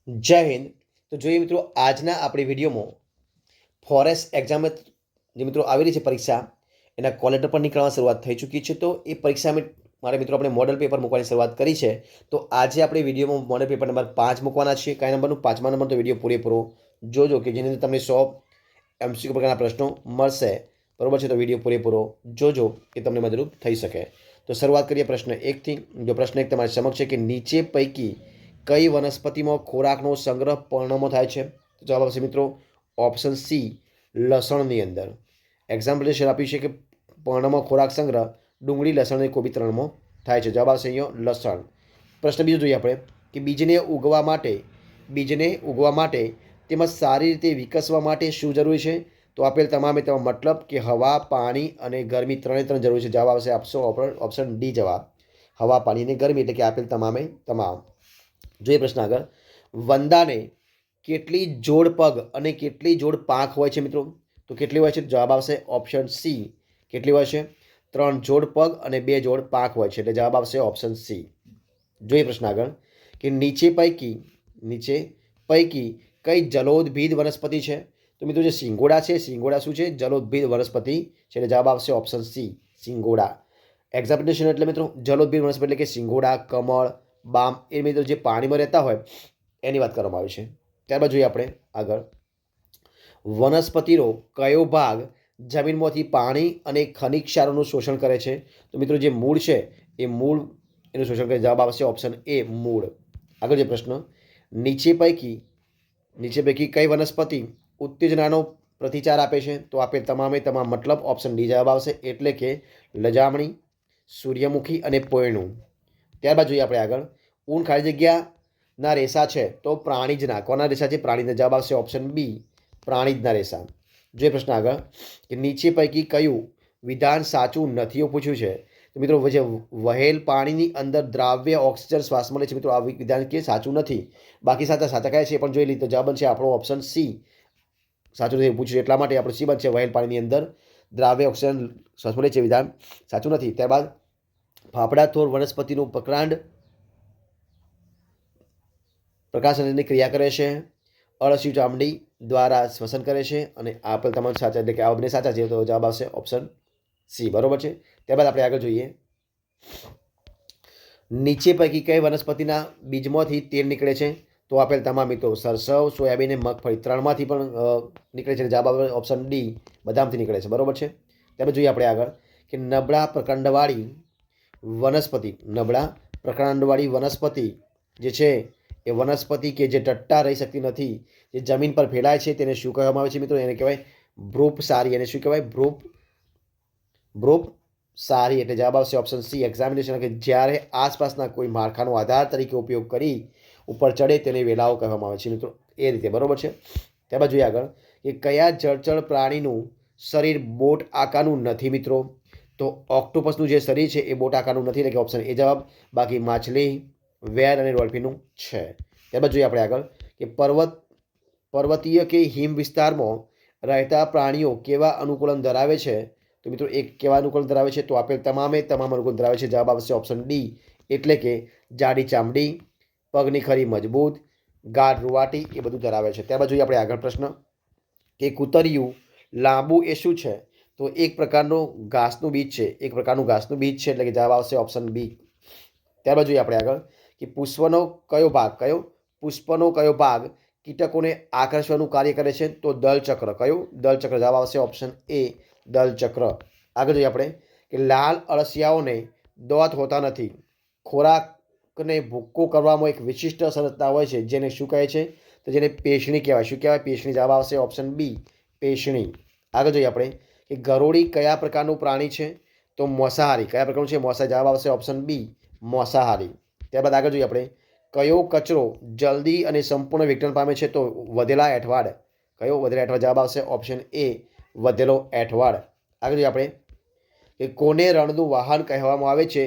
જય હિન્દ. તો જોઈએ મિત્રો, આજના આપણી વિડીયોમાં ફોરેસ્ટ એક્ઝામ જે મિત્રો આવેલી છે પરીક્ષા, એના કોલ લેટર પર નીકળવાની શરૂઆત થઈ ચૂકી છે. તો એ પરીક્ષા મારે મિત્રો આપણે મોડલ પેપર મૂકવાની શરૂઆત કરી છે. તો આજે આપણે વિડીયોમાં મોડલ પેપર નંબર 5 મૂકવાના છે. કયા નંબરનું? 5મા નંબર. તો વિડીયો પૂરેપૂરો જોજો કે જેની અંદર તમને 100 MCQ પ્રકારના પ્રશ્નો મળશે. બરોબર છે? તો વિડીયો પૂરેપૂરો જોજો કે તમને મદદરૂપ થઈ શકે. તો શરૂઆત કરીએ પ્રશ્ન 1થી. જો પ્રશ્ન 1 તમારી સમક્ષ છે કે નીચે પૈકી કઈ વનસ્પતિમાં ખોરાકનો સંગ્રહ પર્ણમાં થાય છે? તો જવાબ આવશે મિત્રો ઓપ્શન સી, લસણની અંદર. એક્ઝામ્પલેશન આપ્યું છે કે પર્ણમાં ખોરાક સંગ્રહ ડુંગળી, લસણ અને કોબી 3માં થાય છે. જવાબ આવશે અહીંયા લસણ. પ્રશ્ન બીજો જોઈએ આપણે કે બીજને ઉગવા માટે તેમજ સારી રીતે વિકસવા માટે શું જરૂરી છે? તો આપેલ તમામે તમામ મતલબ કે હવા, પાણી અને ગરમી ત્રણે જરૂરી છે. જવાબ આવશે આપશો ઓપ્શન ડી જવાબ, હવા, પાણી અને ગરમી, એટલે કે આપેલ તમામે તમામ. જોઈએ પ્રશ્ન આગળ. વંદાને કેટલી જોડ પગ અને કેટલી જોડ પાંખ હોય છે મિત્રો? તો કેટલી હોય છે? જવાબ આવશે ઓપ્શન સી, કેટલી હોય છે? 3 જોડ પગ અને 2 જોડ પાંખ હોય છે, એટલે જવાબ આવશે ઓપ્શન સી. જોઈએ પ્રશ્ન આગળ કે નીચે પૈકી કઈ જલોદભિદ વનસ્પતિ છે? તો મિત્રો જે સિંગોડા છે, સિંગોડા શું છે? જલોદભિદ વનસ્પતિ છે, એટલે જવાબ આવશે ઓપ્શન સી, સિંગોડા. એક્ઝામ્પલેશન એટલે મિત્રો જલોદભિદ વનસ્પતિ એટલે કે સિંગોડા, કમળ, બામ, એ મિત્રો જે પાણીમાં રહેતા હોય એની વાત કરવામાં આવી છે. ત્યારબાદ જોઈએ આપણે આગળ. વનસ્પતિનો કયો ભાગ જમીનમાંથી પાણી અને ખનિજ ક્ષારોનું શોષણ કરે છે? તો મિત્રો જે મૂળ છે એ મૂળ એનું શોષણ કરે. જવાબ આવશે ઓપ્શન એ, મૂળ. આગળ જે પ્રશ્ન, નીચે પૈકી કઈ વનસ્પતિ ઉત્તેજનાનો પ્રતિચાર આપે છે? તો આપે તમામે તમામ મતલબ ઓપ્શન ડી જવાબ આવશે, એટલે કે લજામણી, સૂર્યમુખી અને પોયણું. ત્યારબાદ જોઈએ આપણે આગળ. ઊન ખાલી જગ્યાના રેસા છે તો પ્રાણીજના. કોના રેસા છે? પ્રાણીના. જવાબ આવશે ઓપ્શન બી, પ્રાણીજના રેસા. જોઈએ પ્રશ્ન આગળ કે નીચે પૈકી કયું વિધાન સાચું નથી? એવું પૂછ્યું છે. તો મિત્રો જે વહેલ પાણીની અંદર દ્રાવ્ય ઓક્સિજન શ્વાસમાં લે છે, મિત્રો આ વિધાન કે સાચું નથી. બાકી સાચા કયા છે એ પણ જોઈ લીધું. જવાબ છે આપણો ઓપ્શન સી, સાચું નથી પૂછ્યું એટલા માટે આપણું સી બનશે. વહેલ પાણીની અંદર દ્રાવ્ય ઓક્સિજન શ્વાસમાં લે છે વિધાન સાચું નથી. ત્યારબાદ ફાફડા થોર વનસ્પતિનું પ્રકાશનની ક્રિયા કરે છે, અળસિયું ચામડી દ્વારા શ્વસન કરે છે, અને આપેલ તમામ સાચા, એટલે કે આ બંને સાચા છે. તો જવાબ આવશે ઓપ્શન સી. બરોબર છે? ત્યારબાદ આપણે આગળ જોઈએ. નીચે પૈકી કઈ વનસ્પતિના બીજમાંથી તેલ નીકળે છે? તો આપેલ તમામ મિત્રો સરસવ, સોયાબીન અને મગફળી 3માંથી પણ નીકળે છે. જવાબ આવે ઓપ્શન ડી, બદામથી નીકળે છે. બરોબર છે? ત્યારબાદ જોઈએ આપણે આગળ કે નબળા પ્રકાંડવાળી વનસ્પતિ જે છે એ વનસ્પતિ કે જે ટટ્ટા રહી શકતી નથી, જે જમીન પર ફેલાય છે, તેને શું કહેવામાં આવે છે મિત્રો? એને કહેવાય ભ્રૂપસારી. એને શું કહેવાય? ભ્રૂપસારી. એટલે જવાબ આવશે ઓપ્શન સી, એક્ઝામિનેશન, કે જ્યારે આસપાસના કોઈ માળખાનો આધાર તરીકે ઉપયોગ કરી ઉપર ચડે તેને વેલાઓ કહેવામાં આવે છે મિત્રો. એ રીતે. બરોબર છે? ત્યારબાદ જોઈએ આગળ કે કયા જળચર પ્રાણીનું શરીર બોટ આકારનું નથી મિત્રો? તો ઓક્ટોપસનું જે શરીર છે એ બોટ આકારનું નથી, એટલે કે ઓપ્શન એ જવાબ. બાકી માછલી, વેર અને ડોલ્ફિનનું છે. ત્યારબાદ જોઈએ આપણે આગળ કે પર્વતીય કે હિમ વિસ્તારમાં રહેતા પ્રાણીઓ કેવા અનુકૂલન ધરાવે છે? તો મિત્રો એક કેવા અનુકૂલન ધરાવે છે? તો આપેલ તમામે તમામ અનુકૂલન ધરાવે છે. જવાબ આવશે ઓપ્શન ડી, એટલે કે જાડી ચામડી, પગની ખરી મજબૂત, ગાઢ રૂવાટી, એ બધું ધરાવે છે. ત્યારબાદ જોઈએ આપણે આગળ પ્રશ્ન કે કૂતરિયું લાંબુ એ શું છે? તો એક પ્રકારનું ઘાસનું બીજ છે. એટલે કે જવાબ આવશે ઓપ્શન બી. ત્યારબાદ જોઈએ આપણે આગળ કે પુષ્પનો કયો ભાગ કીટકોને આકર્ષવાનું કાર્ય કરે છે? તો દલચક્ર. કયું? દલચક્ર. જવાબ આવશે ઓપ્શન એ, દલચક્ર. આગળ જોઈએ આપણે કે લાલ અળસિયાઓને દાંત હોતા નથી. ખોરાકને ભૂક્કો કરવામાં એક વિશિષ્ટ સંરચના હોય છે, જેને શું કહે છે? તો જેને પેશણી કહેવાય. શું કહેવાય? પેશણી. જવાબ આવશે ઓપ્શન બી, પેશણી. આગળ જોઈએ આપણે કે ગરોળી કયા પ્રકારનું પ્રાણી છે? તો માંસાહારી. કયા પ્રકારનું છે? માંસાહારી. જવાબ આવશે ઓપ્શન બી, માંસાહારી. ત્યારબાદ આગળ જોઈએ આપણે કયો કચરો જલ્દી અને સંપૂર્ણ વિઘટન પામે છે? તો વધેલા એઠવાડ. કયો? વધેલા એઠવાડ. જવાબ આવશે ઓપ્શન એ, વધેલો એઠવાડ. આગળ જોઈએ આપણે કે કોને રણનું વાહન કહેવામાં આવે છે?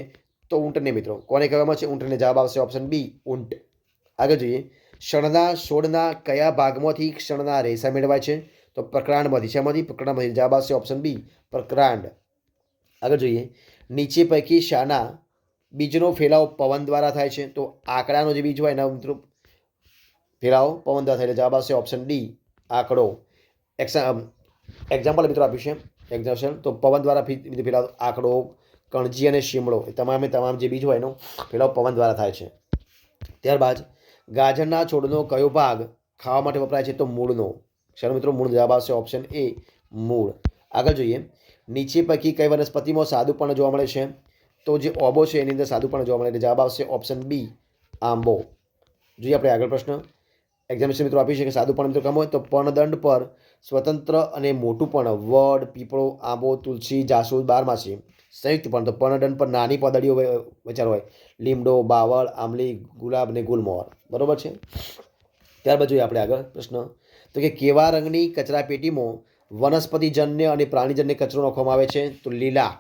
તો ઊંટને મિત્રો. કોને કહેવામાં છે? ઊંટને. જવાબ આવશે ઓપ્શન બી, ઊંટ. આગળ જોઈએ શણના છોડના કયા ભાગમાંથી શણના રેસા મેળવાય છે? તો પ્રકરાંડમાંથી. શેમાંથી? પ્રકરાંડમાંથી. જવાબ આવશે ઓપ્શન બી, પ્રકરાંડ. આગળ જોઈએ નીચે પૈકી શાના બીજનો ફેલાવો પવન દ્વારા થાય છે? તો આંકડાનો જે બીજ હોય એના મિત્રો ફેલાવો પવન દ્વારા થાય એટલે જવાબ આવશે ઓપ્શન ડી આંકડો. એક્ઝામ્પલ મિત્રો આપ્યું છે એક્ઝામ્પલ તો પવન દ્વારા ફેલાતો આંકડો, કણજી અને શીમળો એ તમામ જે બીજ હોય એનો ફેલાવો પવન દ્વારા થાય છે. ત્યારબાદ ગાજરના છોડનો કયો ભાગ ખાવા માટે વપરાય છે? તો મૂળનો. ચાલો મિત્રો મૂળ જવાબ આવશે ઓપ્શન એ મૂળ. આગળ જોઈએ, નીચે પૈકી કઈ વનસ્પતિમાં સાદુપર્ણ જોવા મળે છે? તો જે ઓબો છે એની અંદર સાદુપર્ણ જોવા મળે એટલે જવાબ આવશે ઓપ્શન બી આંબો. જોઈએ આપણે આગળ પ્રશ્ન એક્ઝામિનેશન મિત્રો આપ્યું છે કે સાદુપર્ણ મિત્રો કેમ હોય? તો પર્ણદંડ પર સ્વતંત્ર અને મોટું પર્ણ વડ, પીપળો, આંબો, તુલસી, જાસૂદ, બારમાસી. સંયુક્ત પર્ણ તો પર્ણદંડ પર નાની પોદડીઓ વિચાર હોય લીમડો, બાવળ, આંબલી, ગુલાબ અને ગુલમોહર. બરોબર છે. ત્યારબાદ જોઈએ આપણે આગળ પ્રશ્ન તો કે કેવા રંગની કચરા પેટીમાં વનસ્પતિજન્ય અને પ્રાણીજન્ય કચરો નાખવામાં આવે છે? તો લીલા.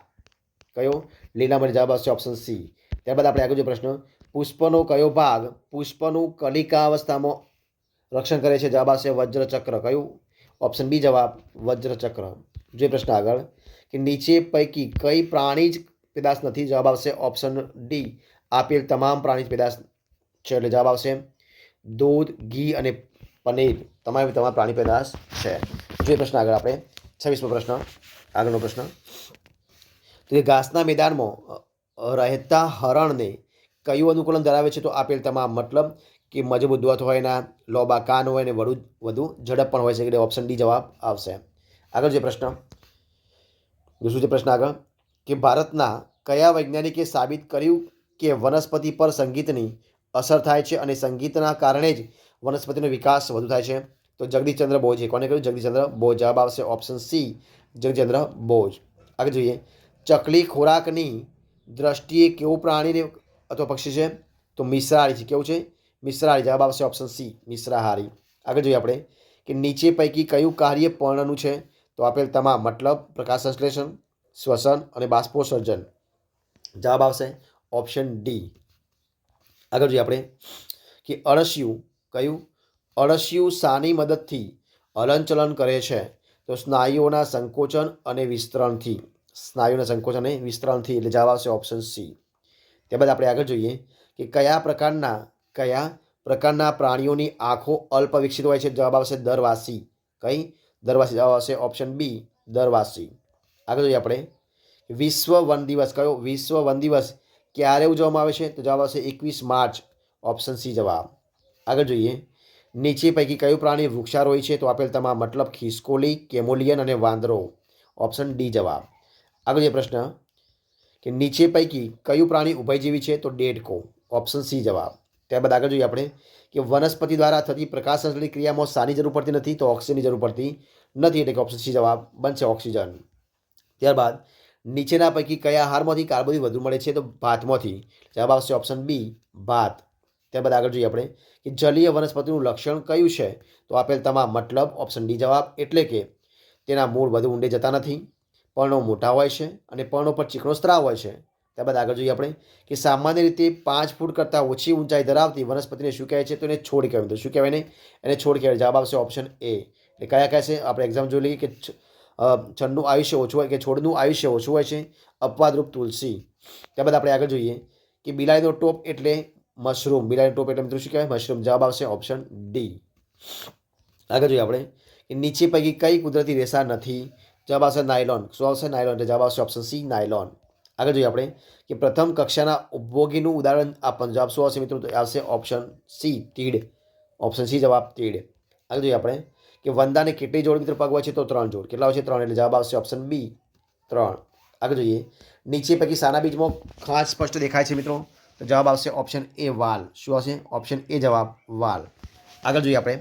કયો? લીલા માટે જવાબ આવશે ઓપ્શન સી. ત્યારબાદ આપણે આગળ જોઈએ પ્રશ્ન પુષ્પનો કયો ભાગ પુષ્પનું કલિકાવસ્થામાં રક્ષણ કરે છે? જવાબ આવશે વજ્રચક્ર. કયું? ઓપ્શન બી જવાબ વજ્રચક્ર. જોઈએ પ્રશ્ન આગળ કે નીચે પૈકી કઈ પ્રાણી જ પેદાશ નથી? જવાબ આવશે ઓપ્શન ડી આપેલ તમામ પ્રાણી પેદાશ છે એટલે જવાબ આવશે દૂધ, ઘી અને પનીર તમામ પ્રાણી પેદાશ છે. જોઈએ પ્રશ્ન આગળ આપણે 26મો પ્રશ્ન આગળનો પ્રશ્ન તો કે ઘાસના મેદાનમાં રહેતા હરણને કયું અનુકૂલન ધરાવે છે? તો આપેલ તમામ મતલબ કે મજબૂત દોત હોય ના, લોબા કાન હોય ને વધુ ઝડપ પણ હોય છે એટલે ઓપ્શન ડી જવાબ આવશે. આગળ જે પ્રશ્ન શું છે પ્રશ્ન આગળ કે ભારતના કયા વૈજ્ઞાનિકે સાબિત કર્યું કે વનસ્પતિ પર સંગીતની અસર થાય છે અને સંગીતના કારણે જ વનસ્પતિનો વિકાસ વધુ થાય છે? તો જગદીશચંદ્ર બોઝે. કોને કહ્યું? જગદીશચંદ્ર બોઝ. જવાબ આવશે ઓપ્શન સી જગદીશચંદ્ર બોઝ. આગળ જોઈએ ચકલી ખોરાકની દ્રષ્ટિએ કેવું પ્રાણી અથવા પક્ષી છે? તો મિશ્રાહારી છે. કેવું છે? મિશ્રાહારી. જવાબ આવશે ઓપ્શન સી મિશ્રાહારી. આગળ જોઈએ આપણે કે નીચે પૈકી કયું કાર્ય પર્ણનું છે? તો આપેલ તમામ મતલબ પ્રકાશ સંશ્લેષણ, શ્વસન અને બાષ્પોત્સર્જન. જવાબ આવશે ઓપ્શન ડી. આગળ જોઈએ આપણે કે અળસિયું કયું? અળસિયું શાની મદદથી હલનચલન કરે છે? તો સ્નાયુઓના સંકોચન અને વિસ્તરણથી. સ્નાયુના સંકોચન અને વિસ્તરણથી એટલે જવાબ આવશે ઓપ્શન સી. ત્યારબાદ આપણે આગળ જોઈએ કે કયા પ્રકારના પ્રાણીઓની આંખો અલ્પ વિકસિત હોય છે? જવાબ આવશે દરવાસી. કઈ? દરવાસી. જવાબ આવશે ઓપ્શન બી દરવાસી. આગળ જોઈએ આપણે વિશ્વ વન દિવસ. કયો? વિશ્વ વન દિવસ ક્યારે ઉજવવામાં આવે છે? તો જવાબ આવશે 21 માર્ચ. ઓપ્શન સી જવાબ. આગળ જોઈએ નીચે પૈકી કયું પ્રાણી વૃક્ષારોહી છે? તો આપેલ તમામ મતલબ ખિસકોલી, કેમોલિયન અને વાંદરો. ઓપ્શન ડી જવાબ. આગળ જે પ્રશ્ન કે નીચે પૈકી કયું પ્રાણી ઉભયજીવી છે? તો દેડકો. ઓપ્શન સી જવાબ. ત્યારબાદ આગળ જોઈએ આપણે કે વનસ્પતિ દ્વારા થતી પ્રકાશ સંશ્લેષણની ક્રિયામાં શાની જરૂર પડતી નથી? તો ઓક્સિજનની જરૂર પડતી નથી એટલે કે ઓપ્શન સી જવાબ બનશે ઓક્સિજન. ત્યારબાદ નીચેના પૈકી કયા આહારમાંથી કાર્બોદિત વધુ મળે છે? તો ભાતમાંથી. જવાબ આવશે ઓપ્શન બી ભાત. ત્યારબાદ આગળ જોઈએ આપણે કે જલીય વનસ્પતિનું લક્ષણ કયું છે? તો આપેલ તમામ મતલબ ઓપ્શન ડી જવાબ એટલે કે તેના મૂળ વધુ ઊંડે જતા નથી, પર્ણો મોટા હોય છે અને પર્ણો પર ચીકણો સ્ત્રાવ હોય છે. ત્યારબાદ આગળ જોઈએ આપણે કે સામાન્ય રીતે 5 ફૂટ કરતાં ઓછી ઊંચાઈ ધરાવતી વનસ્પતિને શું કહેવાય છે? તો એને છોડ કહેવાય. તો શું કહેવાય ને? એને છોડ કહેવાય. જવાબ આવશે ઓપ્શન એ. એટલે કયા કહેશે? આપણે એક્ઝામ જોઈ લઈએ કે છોડનું આયુષ્ય ઓછું હોય કે છોડનું આયુષ્ય ઓછું હોય છે અપવાદરૂપ તુલસી. ત્યારબાદ આપણે આગળ જોઈએ કે બિલાડીનો ટોપ એટલે મશરૂમ. બિલાડીનો ટોપ એટલે મિત્રો શું કહેવાય? મશરૂમ. જવાબ આવશે ઓપ્શન ડી. આગળ જોઈએ આપણે કે નીચે પૈકી કઈ કુદરતી રેસા નથી? જવાબ આવશે નાયલોન. શું આવશે? નાયલોન. એટલે જવાબ આવશે ઓપ્શન સી નાયલોન. આગળ જોઈએ આપણે કે પ્રથમ કક્ષાના ઉપભોગીનું ઉદાહરણ આપવાનું. જવાબ શું આવશે મિત્રો? તો આવશે ઓપ્શન સી તીડ. ઓપ્શન સી જવાબ તીડ. આગળ જોઈએ આપણે કે વંદાને કેટલી જોડ મિત્રો પગ હોય છે? તો 3 જોડ. કેટલા હોય છે? 3. એટલે જવાબ આવશે ઓપ્શન બી 3. આગળ જોઈએ નીચે પૈકી શાના બીજમાં ખાસ સ્પષ્ટ દેખાય છે મિત્રો? તો જવાબ આવશે ઓપ્શન એ વાલ. શું આવશે? ઓપ્શન એ જવાબ વાલ. આગળ જોઈએ આપણે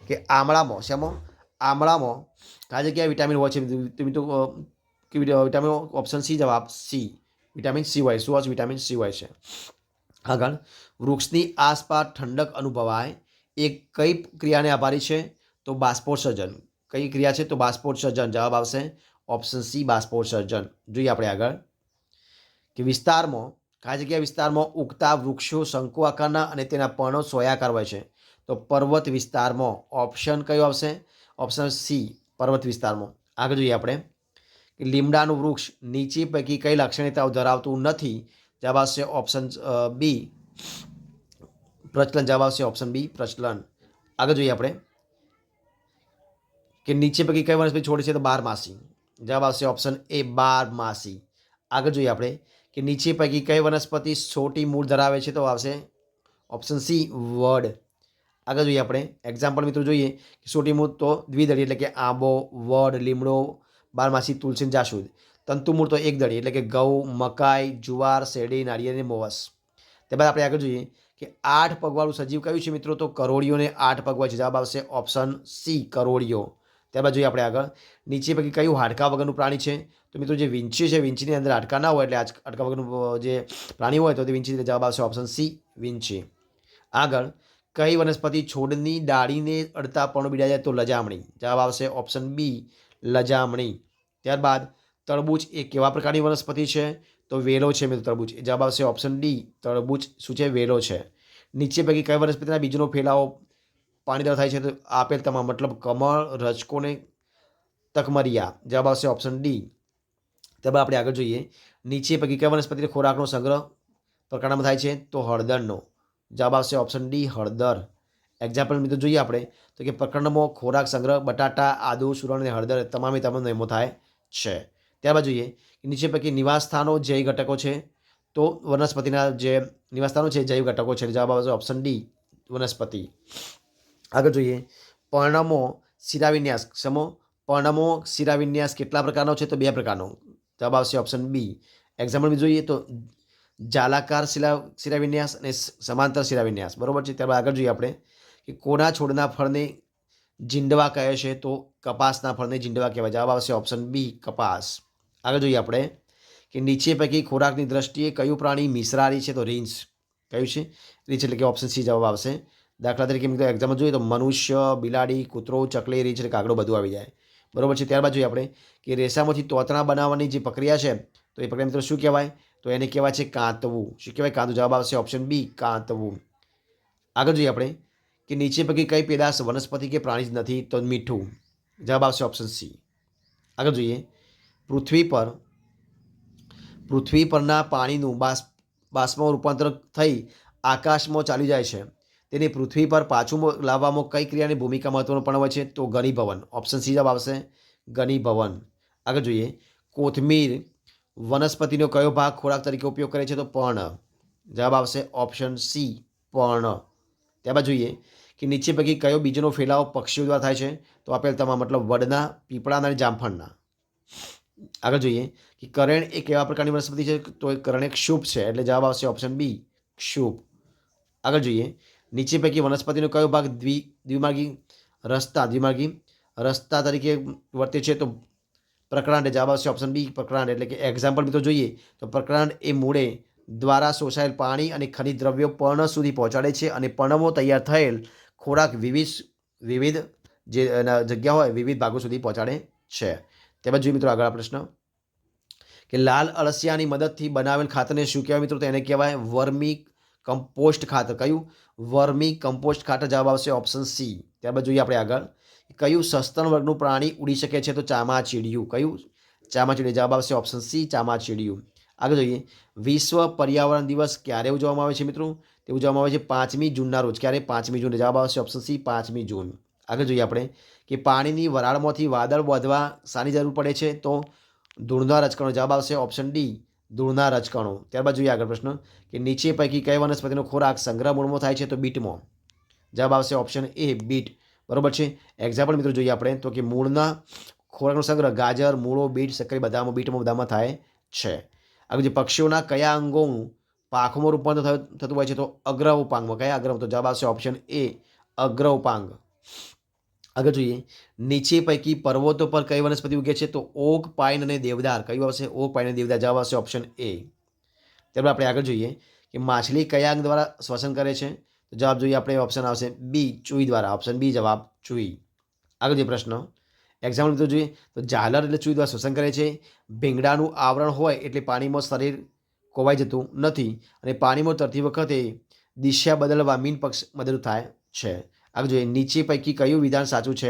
કે આમળામાં કયા જગ્યાએ વિટામિન હોય છે? મિત્રો વિટામિન ઓપ્શન સી જવાબ સી વિટામિન સી હોય. શું હોય? વિટામિન સી હોય છે. આગળ વૃક્ષની આસપાસ ઠંડક અનુભવાય એ કઈ ક્રિયાને આભારી છે? તો બાષ્પોત્સર્જન. કઈ ક્રિયા છે? તો બાષ્પોત્સર્જન. જવાબ આવશે ઓપ્શન સી બાષ્પોત્સર્જન. જોઈએ આપણે આગળ કે કયા જગ્યાએ વિસ્તારમાં ઉગતા વૃક્ષો શંકુ આકારના અને તેના પર્ણો સોયાકાર હોય છે? તો પર્વત વિસ્તારમાં. ઓપ્શન કયો આવશે? ઓપ્શન સી પર્વત વિસ્તારમાં. આગળ જોઈએ આપણે કે લીમડાનું વૃક્ષ નીચે પૈકી કઈ લાક્ષણિકતાઓ ધરાવતું નથી? જવાબ આવશે ઓપ્શન બી પ્રચલન. જવાબ આવશે ઓપ્શન બી પ્રચલન. આગળ જોઈએ આપણે કે નીચે પૈકી કઈ વનસ્પતિ છોડ છે તો બારમાસી. જવાબ આવશે ઓપ્શન એ બારમાસી. આગળ જોઈએ આપણે કે નીચે પૈકી કઈ વનસ્પતિ છોટી મૂળ ધરાવે છે તો આવશે ઓપ્શન સી વડ. આગળ જોઈએ આપણે એક્ઝામ્પલ મિત્રો જોઈએ કે છોટી મૂળ તો દ્વિદળી એટલે કે આંબો, વડ, લીમડો, બારમાસી, તુલસી, જાસૂદ. તંતુ મૂળ તો એક દળી એટલે કે ઘઉં, મકાઈ, જુવાર, શેરડી, નાળિયેર અને મોવસ. ત્યારબાદ આપણે આગળ જોઈએ કે 8 પગવાળું સજીવ કયું છે મિત્રો તો કરોળીઓને 8 પગ હોય છે. જવાબ આવશે ઓપ્શન સી કરોળીઓ. ત્યારબાદ જોઈએ આપણે આગળ નીચે પૈકી કયું હાડકા વગરનું પ્રાણી છે તો મિત્રો જે વીંછી છે વીંછીની અંદર હાડકા ના હોય એટલે હાડકા વગરનું જે પ્રાણી હોય તો તે વીંછી. જવાબ આવશે ઓપ્શન સી વીંછી. આગળ કઈ વનસ્પતિ છોડની ડાળીને અડતા પણ બીડા જાય તો લજામણી. જવાબ આવશે ઓપ્શન બી લજામણી. ત્યારબાદ તરબૂચ એ કેવા પ્રકારની વનસ્પતિ છે તો વેલો છે મિત્રો તરબૂચ. જવાબ આવશે ઓપ્શન ડી તરબૂચ શું છે વેલો છે. નીચે પૈકી કઈ વનસ્પતિના બીજનો ફેલાવો પાણી દ્વારા થાય છે તો આપેલ તમામ મતલબ કમળ, રજકો ને તકમરિયા. જવાબ આવશે ઓપ્શન ડી. ત્યારબાદ આપણે આગળ જોઈએ નીચે પૈકી કઈ વનસ્પતિ ખોરાકનો સંગ્રહ પ્રકારમાં થાય છે તો હળદરનો. જવાબ આવશે ઓપ્શન ડી હળદર. એક્ઝામ્પલ મિત્રો જોઈએ આપણે તો કે પ્રકરણમાં ખોરાક સંગ્રહ બટાટા, આદુ, સુરણ અને હળદર તમામે તમામ એમાં થાય છે. ત્યારબાદ જોઈએ કે નીચે પૈકી નિવાસ સ્થાનો જૈવ ઘટકો છે તો વનસ્પતિના જે નિવાસ સ્થાનો છે જૈવ ઘટકો છે. જવાબ આવશે ઓપ્શન ડી વનસ્પતિ. આગળ જોઈએ પર્ણમો શિરાવિન્યાસ સમો પર્ણમો શિરાવિન્યાસ કેટલા પ્રકારનો છે તો 2 પ્રકારનો. જવાબ આવશે ઓપ્શન બી. એક્ઝામ્પલ જોઈએ તો જાલાકાર શિરાવિન્યાસ અને સમાંતર શિરાવિન્યાસ બરોબર છે. ત્યારબાદ આગળ જોઈએ આપણે કે કોના છોડના ફળને જીંડવા કહે છે તો કપાસના ફળને જીંડવા કહેવાય. જવાબ આવશે ઓપ્શન બી કપાસ. આગળ જોઈએ આપણે કે નીચે પૈકી ખોરાકની દ્રષ્ટિએ કયું પ્રાણી મિશ્રાહારી છે તો રીંછ. કયું છે રીંછ એટલે કે ઓપ્શન સી જવાબ આવશે. દાખલા તરીકે મિત્રો એક્ઝામ્પલ જોઈએ તો મનુષ્ય, બિલાડી, કૂતરો, ચકલી, રીંછ એટલે કાગડો બધું આવી જાય બરોબર છે. ત્યારબાદ જોઈએ આપણે કે રેસામાંથી તોતણા બનાવવાની જે પ્રક્રિયા છે તો એ પ્રક્રિયા મિત્રો શું કહેવાય તો એને કહેવાય છે કાંતવું. શું કહેવાય કાંતવું. જવાબ આવશે ઓપ્શન બી કાંતવું. આગળ જોઈએ આપણે કે નીચે પૈકી કઈ પેદાશ વનસ્પતિ કે પ્રાણી જ નથી તો મીઠું. જવાબ આવશે ઓપ્શન સી. આગળ જોઈએ પૃથ્વી પરના પાણીનું બાષ્પમાં રૂપાંતર થઈ આકાશમાં ચાલી જાય છે તેને પૃથ્વી પર પાછું લાવવામાં કઈ ક્રિયાની ભૂમિકા મહત્વપૂર્ણ હોય છે તો ઘનીભવન. ઓપ્શન સી જવાબ આવશે ઘનીભવન. આગળ જોઈએ કોથમીર વનસ્પતિનો કયો ભાગ ખોરાક તરીકે ઉપયોગ કરે છે તો પર્ણ. જવાબ આવશે ઓપ્શન સી પર્ણ. ત્યારબાદ જોઈએ કે નીચે પૈકી કયો બીજનો ફેલાવો પક્ષીઓ દ્વારા થાય છે તો આપેલ તમામ મતલબ વડના, પીપળાના અને જામફળના. આગળ જોઈએ કે કરેણ એ કેવા પ્રકારની વનસ્પતિ છે તો એ કરેણ એક ક્ષુપ છે એટલે જવાબ આવશે ઓપ્શન બી ક્ષુપ. આગળ જોઈએ નીચે પૈકી વનસ્પતિનો કયો ભાગ દ્વિમાર્ગી રસ્તા તરીકે વર્તે છે તો પ્રકરાંડ. જવાબ આવશે ઓપ્શન બી પ્રકરાંડ. એટલે કે એક્ઝામ્પલ મિત્રો જોઈએ તો પ્રકરાંડ એ મૂળે દ્વારા શોષાયેલ પાણી અને ખનિજ દ્રવ્યો પર્ણ સુધી પહોંચાડે છે અને પર્ણમાં તૈયાર થયેલ ખોરાક વિવિધ જે જગ્યા હોય વિવિધ ભાગો સુધી પહોંચાડે છે. ત્યારબાદ જોઈએ મિત્રો આગળ પ્રશ્ન કે લાલ અળસિયાની મદદથી બનાવેલ ખાતરને શું કહેવાય મિત્રો તો એને કહેવાય વર્મી કમ્પોસ્ટ ખાતર. કયું વર્મી કમ્પોસ્ટ ખાતર. જવાબ આવશે ઓપ્શન સી. ત્યારબાદ જોઈએ આપણે આગળ કયું સસ્તન વર્ગનું પ્રાણી ઉડી શકે છે તો ચામાચીડિયું. કયું ચામાચીડિયું. જવાબ આવશે ઓપ્શન સી ચામાચીડિયું. આગળ જોઈએ વિશ્વ પર્યાવરણ દિવસ ક્યારે ઉજવવામાં આવે છે મિત્રો તે ઉજવવામાં આવે છે 5મી જૂનના રોજ. ક્યારે 5મી જૂન. જવાબ આવશે ઓપ્શન સી 5મી જૂન. આગળ જોઈએ આપણે કે પાણીની વરાળમાંથી વાદળ બાંધવા શાની જરૂર પડે છે તો ધૂળના રજકણો. જવાબ આવશે ઓપ્શન ડી ધૂળના રજકણો. ત્યારબાદ જોઈએ આગળ પ્રશ્ન કે નીચે પૈકી કઈ વનસ્પતિનો ખોરાક સંગ્રહ મૂળમાં થાય છે તો બીટમાં. જવાબ આવશે ઓપ્શન એ બીટ બરોબર છે. એક્ઝામ્પલ મિત્રો જોઈએ આપણે તો કે મૂળના ખોરાકનો સંગ્રહ ગાજર, મૂળો, બીટ, શક્કરી બધામાં થાય છે. આગળ જે પક્ષીઓના કયા અંગોનું પાંખમાં રૂપાંતર થતું હોય છે તો અગ્ર ઉપાંગમાં. કયા અગ્ર તો જવાબ આવશે ઓપ્શન એ અગ્ર ઉપાંગ. આગળ જોઈએ નીચે પૈકી પર્વતો પર કઈ વનસ્પતિ ઉગે છે તો ઓક, પાઇન અને દેવદાર. કયું આવશે ઓક, પાઇન અને દેવદાર. જવાબ આવશે ઓપ્શન એ. ત્યારબાદ આપણે આગળ જોઈએ કે માછલી કયા અંગ દ્વારા શ્વસન કરે છે તો જવાબ જોઈએ આપણે ઓપ્શન આવશે બી ચૂઈ દ્વારા. ઓપ્શન બી જવાબ ચૂઈ. આગળ જે પ્રશ્ન એક્ઝામ્પલ મિત્રો જોઈએ તો ઝાલર એટલે ચૂઈ દ્વારા શ્વસન કરે છે. ભીંગડાનું આવરણ હોય એટલે પાણીમાં શરીર કોવાઈ જતું નથી અને પાણીમાં તરતી વખતે દિશા બદલવા મીન પક્ષ મદદ થાય છે. આગળ જોઈએ નીચે પૈકી કયું વિધાન સાચું છે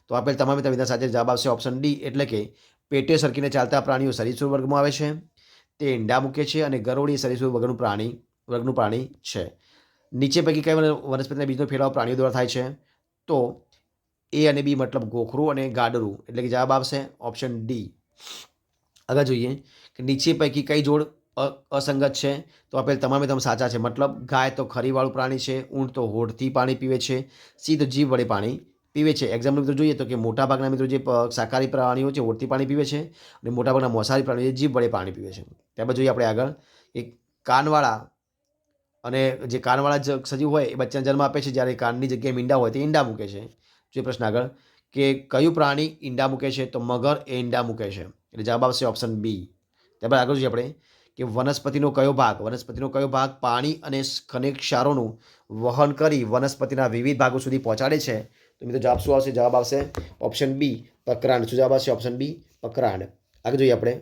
તો આપેલ તમામ વિધાન સાચા. જવાબ આવશે ઓપ્શન ડી એટલે કે પેટે સરકીને ચાલતા પ્રાણીઓ સરીસૃપ વર્ગમાં આવે છે. તે ઈંડા મૂકે છે અને ગરોળી સરીસૃપ વર્ગનું પ્રાણી છે. નીચે પૈકી કઈ વનસ્પતિના બીજનો ફેલાવો પ્રાણીઓ દ્વારા થાય છે તો એ અને બી મતલબ ગોખરું અને ગાડરું, એટલે કે જવાબ આવશે ઓપ્શન ડી. આગળ જોઈએ કે નીચે પૈકી કઈ જોડ અસંગત છે, તો આપેલ તમામે તમામ સાચા છે. મતલબ ગાય તો ખરીવાળું પ્રાણી છે, ઊંટ તો હોઠથી પાણી પીવે છે, સિંહ તો જીભ વડે પાણી પીવે છે. એક્ઝામ્પલ મિત્રો જોઈએ તો કે મોટાભાગના મિત્રો જે શાકાહારી પ્રાણીઓ છે હોઠથી પાણી પીવે છે અને મોટાભાગના માંસાહારી પ્રાણીઓ જીભ વડે પાણી પીવે છે. ત્યારબાદ જોઈએ આપણે આગળ એક કાનવાળા અને જે કાનવાળા સજીવ હોય એ બચ્ચાને જન્મ આપે છે, જ્યારે કાનની જગ્યાએ મીંડા હોય તે ઈંડા મૂકે છે. જોઈએ પ્રશ્ન આગળ કે કયું પ્રાણી ઈંડા મૂકે છે, તો મગર એ ઈંડા મૂકે છે, એટલે જવાબ આવશે ઓપ્શન બી. ત્યારબાદ આગળ જોઈએ આપણે કે વનસ્પતિનો કયો ભાગ પાણી અને ખનિજ ક્ષારોનું વહન કરી વનસ્પતિના વિવિધ ભાગો સુધી પહોંચાડે છે, તો મિત્રો જવાબ શું આવશે? જવાબ આવશે ઓપ્શન બી પકરાંડ. શું જવાબ આવશે? ઓપ્શન બી પકરાંડ. આગળ જોઈએ આપણે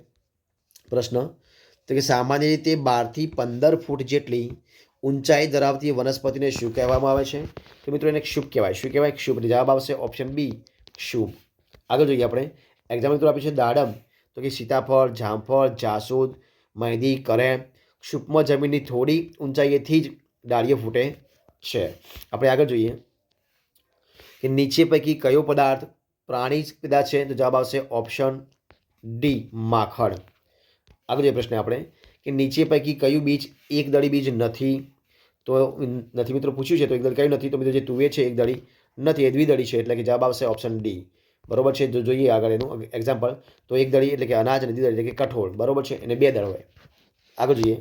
પ્રશ્ન તો કે સામાન્ય રીતે 12 થી 15 ફૂટ જેટલી ઊંચાઈ ધરાવતી વનસ્પતિને શું કહેવામાં આવે છે? તો મિત્રો એને ક્ષુપ કહેવાય. શું કહેવાય? ક્ષુપ. એટલે જવાબ આવશે ઓપ્શન બી ક્ષુપ. આગળ જોઈએ આપણે એક્ઝામ્પલ મિત્રો આપ્યું છે દાડમ, તો કે સીતાફળ, જામફળ, જાસૂદ, મહેંદી, કરેણ ક્ષુપમાં જમીનની થોડી ઊંચાઈએથી જ ડાળીઓ ફૂટે છે. આપણે આગળ જોઈએ કે નીચે પૈકી કયો પદાર્થ પ્રાણી પેદા છે, તો જવાબ આવશે ઓપ્શન ડી માખણ. આગળ જોઈએ પ્રશ્ન આપણે કે નીચે પૈકી કયું બીજ એક દળી બીજ નથી, તો નથી મિત્રો પૂછ્યું છે તો એક દળી કયું નથી, તો મિત્રો જે તુવેર છે એક દળી નથી, એ દ્વિદળી છે, એટલે કે જવાબ આવશે ઓપ્શન ડી. બરોબર છે. જો જોઈએ આગળ એનું એક્ઝામ્પલ તો એક દળી એટલે કે અનાજ અને દ્વિદળી એટલે કે કઠોળ. બરોબર છે, એને 2 દળ હોય. આગળ જોઈએ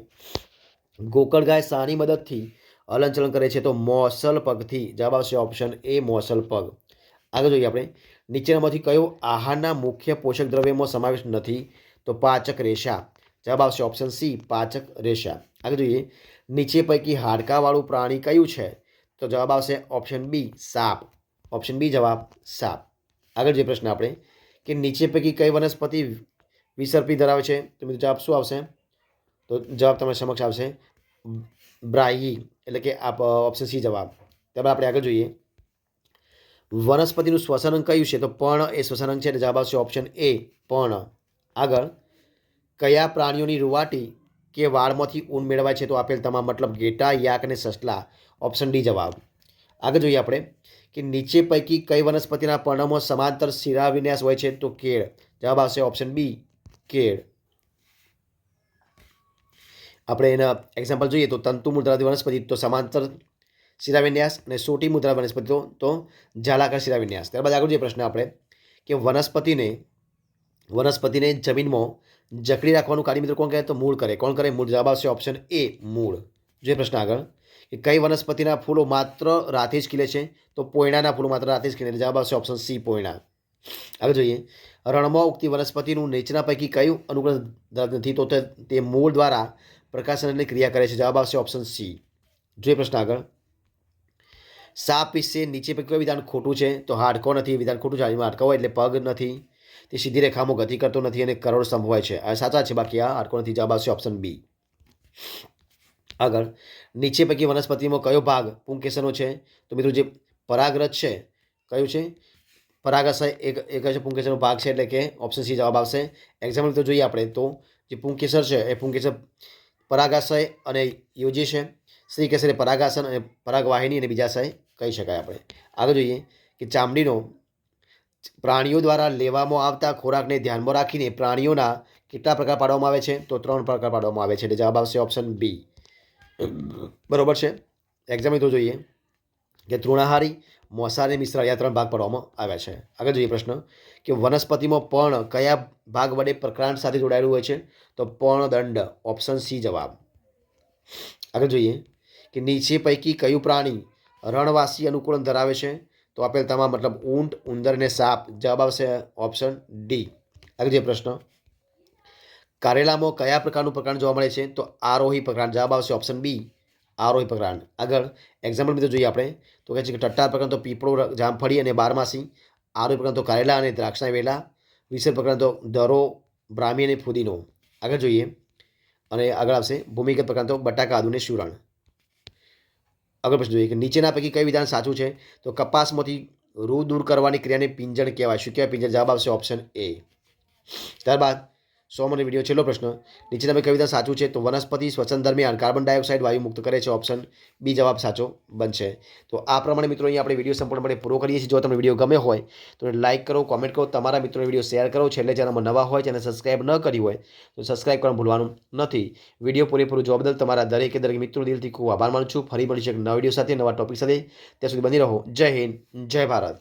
ગોકળ ગાય શાની મદદથી હલનચલન કરે છે, તો મોસલ પગથી. જવાબ આવશે ઓપ્શન એ મોસલ પગ. આગળ જોઈએ આપણે નીચેનામાંથી કયો આહારના મુખ્ય પોષક દ્રવ્યમાં સમાવેશ નથી, તો પાચક રેશા. જવાબ આવશે ઓપ્શન સી પાચક રેશા. આગળ જોઈએ નીચે પૈકી હાડકાવાળું પ્રાણી કયું છે, તો જવાબ આવશે ઓપ્શન બી સાપ. ઓપ્શન બી જવાબ સાપ. આગળ જે પ્રશ્ન આપણે કે નીચે પૈકી કઈ વનસ્પતિ વિસર્પી ધરાવે છે, તો મિત્રો જવાબ શું આવશે? તો જવાબ તમારી સમક્ષ આવશે બ્રાહી, એટલે કે ઓપ્શન સી જવાબ. ત્યારબાદ આપણે આગળ જોઈએ વનસ્પતિનું શ્વસન અંગ કયું છે, તો પર્ણ એ શ્વસન અંગ છે, એટલે જવાબ આવશે ઓપ્શન એ પર્ણ. આગળ કયા પ્રાણીઓની રૂવાટી કે વાળમાંથી ઊન મેળવાય છે, તો આપેલ તમામ મતલબ ઘેટા, યાક અને સસલા. ઓપ્શન ડી જવાબ. આગળ જોઈએ આપણે કે નીચે પૈકી કઈ વનસ્પતિના પર્ણમાં સમાંતર શિરા વિન્યાસ હોય છે, તો કેળ. જવાબ આવશે ઓપ્શન બી કેળ. આપણે એના એક્ઝામ્પલ જોઈએ તો તંતુ મૂળ ધરાવતી વનસ્પતિ તો સમાંતર શિરાવિન્યાસ અને સોટી મૂળ ધરાવતી વનસ્પતિ તો જાલાકાર શિરાવિન્યાસ. ત્યારબાદ આગળ જોઈએ પ્રશ્ન આપણે કે વનસ્પતિને જમીનમાં જકડી રાખવાનું કાર્ય મિત્રો કોણ કરે, તો મૂળ કરે. કોણ કરે? મૂળ. જવાબ આવશે ઓપ્શન એ મૂળ. જોઈએ પ્રશ્ન આગળ કે કઈ વનસ્પતિના ફૂલો માત્ર રાતે જ ખીલે છે, તો પોયણાના ફૂલો માત્ર રાતે જ ખીલે. જવાબ આવશે ઓપ્શન સી પોયણા. આગળ જોઈએ રણમાં ઉગતી વનસ્પતિનું નીચેના પૈકી કયું અનુકૂળ ધરાવતું નથી, તો તે મૂળ દ્વારા પ્રકાશનની ક્રિયા કરે છે. જવાબ આવશે ઓપ્શન સી. જોઈએ પ્રશ્ન આગળ સાપ વિશે નીચે પૈકી કયું વિધાન ખોટું છે, તો હાડકો નથી. વિધાન ખોટું છે. હાડકા હોય એટલે પગ નથી, તે સીધી રેખામાં ગતિ કરતો નથી અને કરોડ સ્તંભ હોય છે. આ સાચા છે, બાકી આ હાડકો નથી. જવાબ આવશે ઓપ્શન બી. આગળ નીચે પૈકી વનસ્પતિમાં કયો ભાગ પુંકેસરનો છે, તો મિત્રો જે પરાગરજ છે કયું છે પરાગાશય એક છે પુંકેસરનો ભાગ છે, એટલે કે ઓપ્શન સી જવાબ આવશે. એક્ઝામ્પલ તો જોઈએ આપણે તો જે પુંકેસર છે એ પુંકેસર પરાગાશય અને યોજે છે. સ્ત્રી કેસરે પરાગાસન અને પરાગવાહિની અને બીજાશય કહી શકાય આપણે. આગળ જોઈએ કે ચામડીનો પ્રાણીઓ દ્વારા લેવામાં આવતા ખોરાકને ધ્યાનમાં રાખીને પ્રાણીઓના કેટલા પ્રકાર પાડવામાં આવે છે, તો 3 પ્રકાર પાડવામાં આવે છે, એટલે જવાબ આવશે ઓપ્શન બી. બરોબર છે. એક્ઝામ્પલ તો જોઈએ કે તૃણાહારી, માંસાહારી, મિશ્રાહારી, આ 3 ભાગ પાડવામાં આવ્યા છે. આગળ જોઈએ પ્રશ્ન કે વનસ્પતિમાં પર્ણ કયા ભાગ વડે પ્રકાંડ સાથે જોડાયેલું હોય છે, તો પર્ણદંડ. ઓપ્શન સી જવાબ. આગળ જોઈએ કે નીચે પૈકી કયું પ્રાણી રણવાસી અનુકૂલન ધરાવે છે, તો આપેલ તમામ મતલબ ઊંટ, ઉંદર અને સાપ. જવાબ આવશે ઓપ્શન ડી. આગળ જે પ્રશ્ન કારેલામાં કયા પ્રકારનું પ્રકાંડ જોવા મળે છે, તો આરોહી પ્રકાંડ. જવાબ આવશે ઓપ્શન બી આરોહી પ્રકાંડ. આગળ એક્ઝામ્પલ મિત્રો જોઈએ આપણે તો કહે છે કે ટટ્ટાર પ્રકાંડ તો પીપળો, જામફળી અને બારમાસી. આરોહી પ્રકાંડ તો કારેલા અને દ્રાક્ષના વેલા. વિષય પ્રકાંડ તો દરો, બ્રાહ્મી અને ફુદીનો. આગળ જોઈએ અને આગળ આવશે ભૂમિગત પ્રકાંડ તો બટાકા, આદુ અને સુરણ. આગળ પ્રશ્ન જોઈએ કે નીચેના પૈકી કઈ વિધાન સાચું છે, તો કપાસમાંથી રૂ દૂર કરવાની ક્રિયાને પિંજણ કહેવાય. શું કહેવાય? પિંજણ. જવાબ આવશે ઓપ્શન એ. ત્યારબાદ 100 મને વિડીયો છેલ્લો પ્રશ્ન નીચે તમે કવિતા સાચું છે તો વનસ્પતિ શ્વસન દરમિયાન કાર્બન ડાયોક્સાઇડ વાયુ મુક્ત કરે છે. ઓપ્શન બી જવાબ સાચો બનશે. તો આ પ્રમાણે મિત્રો અહીંયા આપણે વિડીયો સંપૂર્ણપણે પૂરો કરીએ છીએ. જો તમને વિડીયો ગમે હોય તો લાઇક કરો, કોમેન્ટ કરો, તમારા મિત્રોને વિડીયો શેર કરો. છેલ્લે ચેનલમાં નવા હોય તેને સબસ્ક્રાઇબ ન કરી હોય તો સબસ્ક્રાઇબ કરવાનું ભૂલવાનું નથી. વિડીયો પૂરેપૂરો જોવા બદલ તમારા દરેકે દરેક મિત્રો દિલથી ખૂબ આભાર માનું છું. ફરી મળીશું એક નવા વિડીયો સાથે, નવા ટોપિક સાથે. ત્યાં સુધી બની રહો. જય હિન્દ, જય ભારત.